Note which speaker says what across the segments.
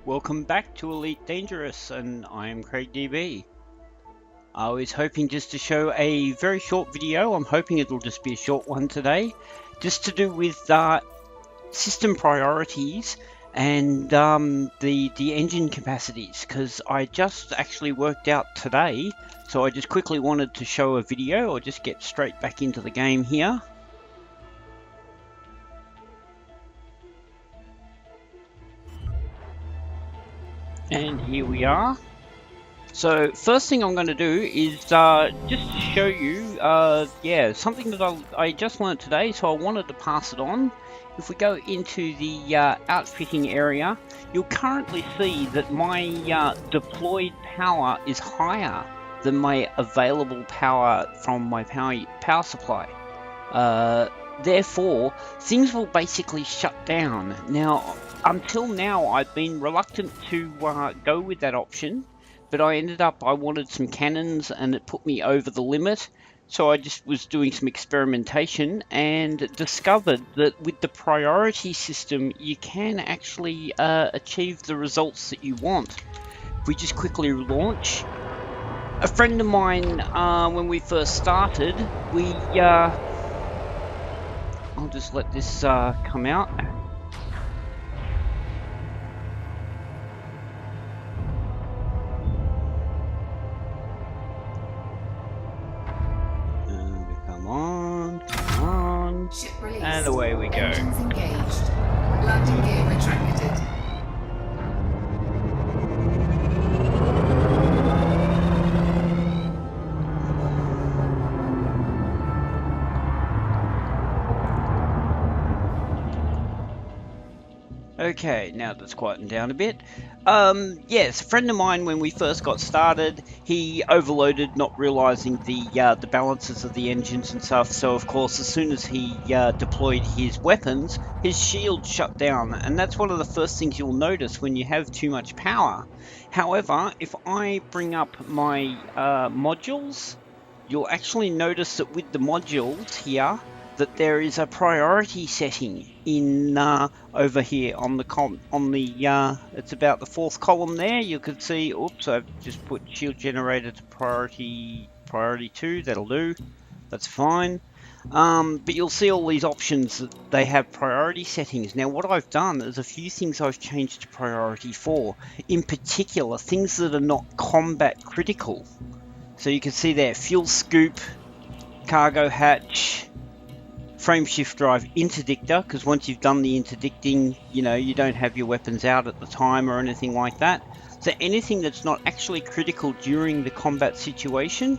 Speaker 1: Welcome back to Elite Dangerous, and I'm Craig DB. I was hoping just to show a very short video. I'm hoping it'll just be a short one today, just to do with system priorities and the engine capacities, because I just actually worked out today, so I just quickly wanted to show a video or just get straight back into the game here. And here we are. So first thing I'm going to do is just to show you, something that I just learned today, so I wanted to pass it on. If we go into the outfitting area, you'll currently see that my deployed power is higher than my available power from my power supply. Therefore, things will basically shut down. Now, until now, I've been reluctant to go with that option, but I wanted some cannons and it put me over the limit. So I just was doing some experimentation and discovered that with the priority system, you can actually achieve the results that you want. If we just quickly launch. A friend of mine, when we first started, I'll just let this come out. Come on.
Speaker 2: Ship released.
Speaker 1: And away we go.
Speaker 2: Engines engaged. Landing gear retracted.
Speaker 1: Okay, now that's quietened down a bit. Yes, a friend of mine, when we first got started, he overloaded, not realizing the balances of the engines and stuff. So of course, as soon as he deployed his weapons, his shield shut down, and that's one of the first things you'll notice when you have too much power. However, if I bring up my modules, you'll actually notice that with the modules here, that there is a priority setting in over here on the it's about the fourth column there. You can see, oops, I've just put shield generator to priority 2. That'll do, that's fine. But you'll see all these options that they have priority settings. Now what I've done is a few things I've changed to priority 4, in particular things that are not combat critical. So you can see there, fuel scoop, cargo hatch, frame shift drive, interdictor, because once you've done the interdicting, you don't have your weapons out at the time or anything like that. So anything that's not actually critical during the combat situation,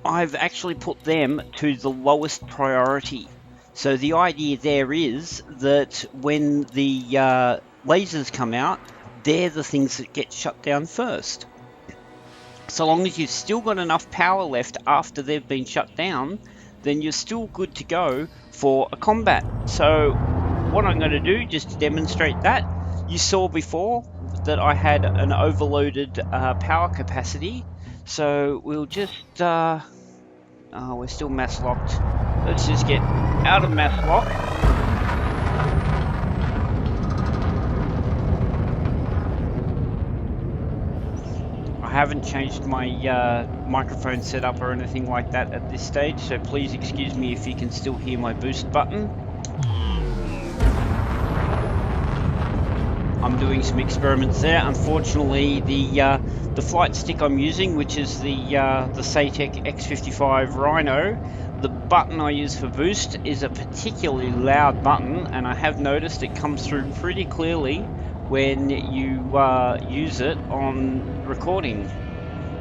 Speaker 1: I've actually put them to the lowest priority. So the idea there is that when the lasers come out, they're the things that get shut down first. So long as you've still got enough power left after they've been shut down, then you're still good to go for a combat. So what I'm going to do, just to demonstrate that, you saw before that I had an overloaded power capacity. So we'll just, we're still mass locked. Let's just get out of mass lock. I haven't changed my microphone setup or anything like that at this stage, so please excuse me if you can still hear my boost button. I'm doing some experiments there. Unfortunately, the flight stick I'm using, which is the SATEC X55 Rhino, the button I use for boost is a particularly loud button, and I have noticed it comes through pretty clearly when you use it on recording.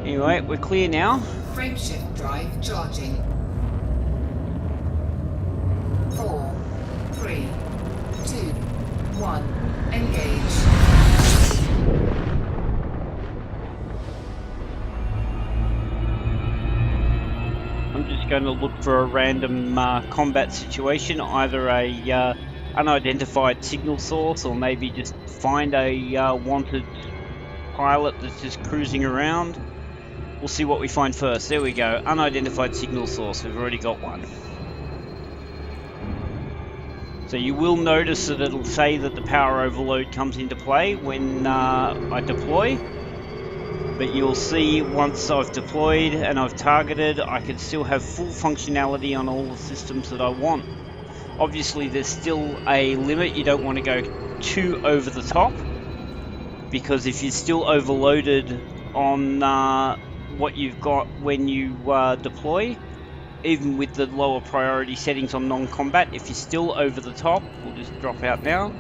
Speaker 1: Anyway, we're clear now.
Speaker 2: Frameshift drive charging. 4, 3, 2, 1. Engage.
Speaker 1: I'm just going to look for a random combat situation, either a unidentified signal source, or maybe just find a wanted pilot that's just cruising around. We'll see what we find first. There we go, unidentified signal source. We've already got one. So you will notice that it'll say that the power overload comes into play when I deploy. But you'll see once I've deployed and I've targeted, I can still have full functionality on all the systems that I want. Obviously there's still a limit, you don't want to go too over the top, because if you're still overloaded on what you've got when you deploy, even with the lower priority settings on non-combat, if you're still over the top, we'll just drop out now,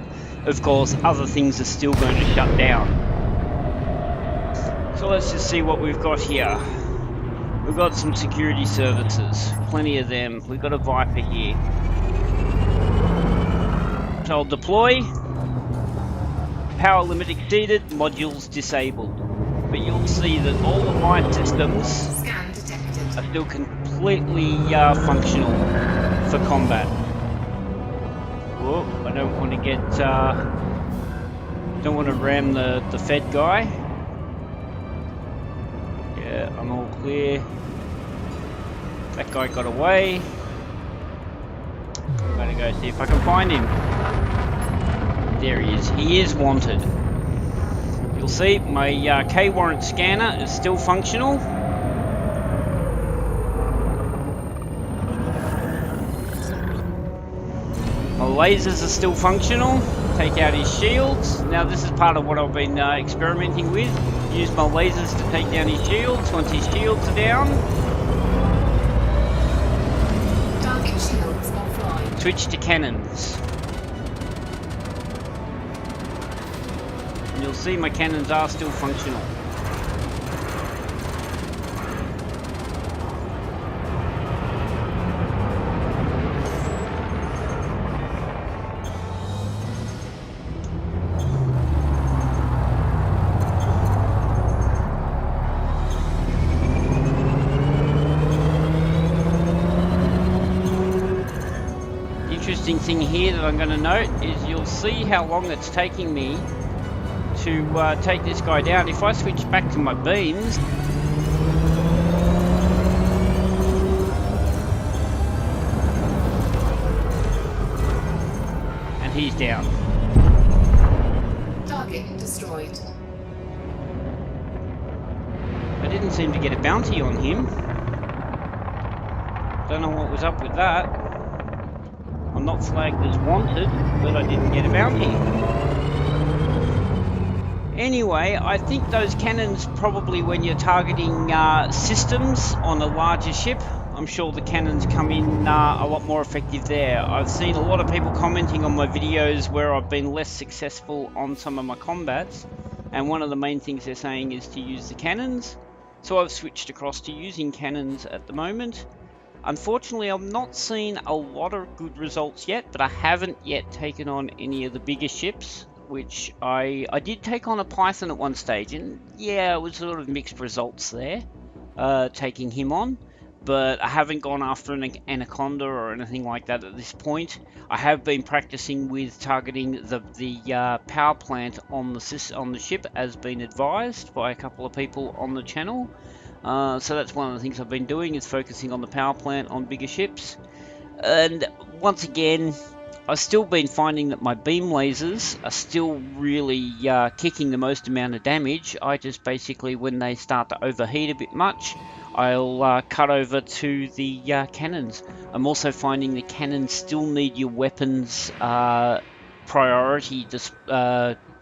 Speaker 1: of course other things are still going to shut down. So let's just see what we've got here. We've got some security services, plenty of them. We've got a Viper here. So I'll deploy. Power limit exceeded, modules disabled. But you'll see that all of my systems
Speaker 2: Scan detected.
Speaker 1: are still completely functional for combat. Whoa, I don't want to get, don't want to ram the Fed guy. Yeah, I'm all clear. That guy got away. I'm gonna go see if I can find him. There he is. He is wanted. You'll see my K-warrant scanner is still functional. My lasers are still functional. Take out his shields. Now this is part of what I've been experimenting with. Use my lasers to take down his shields. Once his shields are down,
Speaker 2: Target shields offline.
Speaker 1: switch to cannons. And you'll see my cannons are still functional. Interesting thing here that I'm going to note is you'll see how long it's taking me to take this guy down. If I switch back to my beams, and he's down.
Speaker 2: Target destroyed.
Speaker 1: I didn't seem to get a bounty on him. Don't know what was up with that. I'm not flagged as wanted, but I didn't get a bounty. Anyway, I think those cannons probably when you're targeting systems on a larger ship, I'm sure the cannons come in a lot more effective there. I've seen a lot of people commenting on my videos where I've been less successful on some of my combats, and one of the main things they're saying is to use the cannons. So I've switched across to using cannons at the moment. Unfortunately, I've not seen a lot of good results yet, but I haven't yet taken on any of the bigger ships, which I did take on a Python at one stage, and yeah, it was sort of mixed results there, taking him on, but I haven't gone after an Anaconda or anything like that at this point. I have been practicing with targeting the power plant on the ship, as been advised by a couple of people on the channel. So that's one of the things I've been doing, is focusing on the power plant on bigger ships. And once again, I've still been finding that my beam lasers are still really kicking the most amount of damage. I just basically, when they start to overheat a bit much, I'll cut over to the cannons. I'm also finding the cannons still need your weapons priority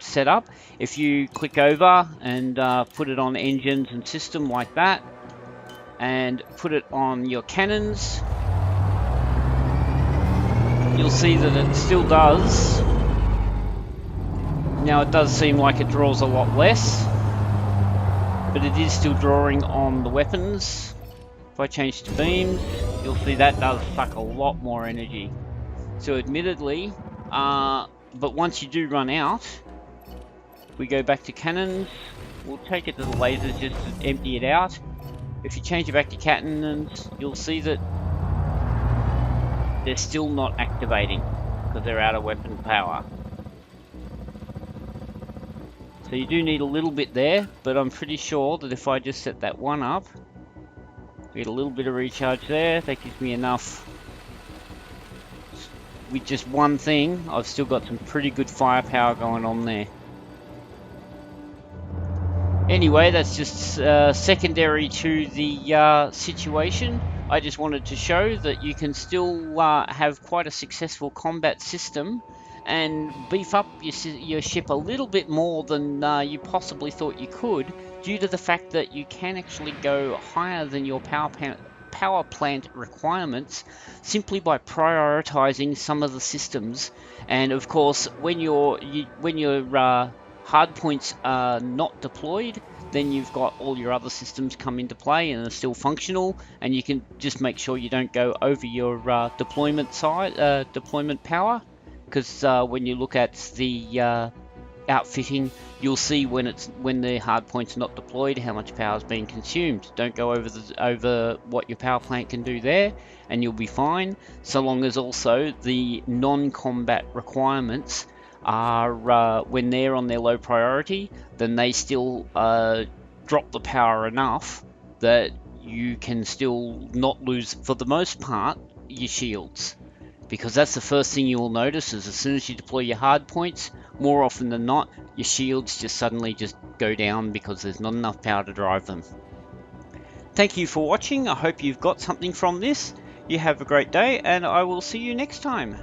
Speaker 1: set up. If you click over and put it on engines and system like that, and put it on your cannons, you'll see that it still does. Now it does seem like it draws a lot less, but it is still drawing on the weapons. If I change to beams, you'll see that does suck a lot more energy. So admittedly, but once you do run out, we go back to cannons. We'll take it to the lasers just to empty it out. If you change it back to cannons, you'll see that they're still not activating because they're out of weapon power. So you do need a little bit there, but I'm pretty sure that if I just set that one up, get a little bit of recharge there, that gives me enough with just one thing, I've still got some pretty good firepower going on there. Anyway, that's just secondary to the situation. I just wanted to show that you can still have quite a successful combat system and beef up your ship a little bit more than you possibly thought you could, due to the fact that you can actually go higher than your power plant requirements simply by prioritizing some of the systems. And of course, when your hard points are not deployed, then you've got all your other systems come into play and are still functional, and you can just make sure you don't go over your deployment power, because when you look at the outfitting, you'll see when the hard point's not deployed how much power is being consumed. Don't go over what your power plant can do there, and you'll be fine, so long as also the non-combat requirements are when they're on their low priority, then they still drop the power enough that you can still not lose, for the most part, your shields. Because that's the first thing you will notice, is as soon as you deploy your hard points, more often than not, your shields just suddenly just go down because there's not enough power to drive them. Thank you for watching. I hope you've got something from this. You have a great day, and I will see you next time.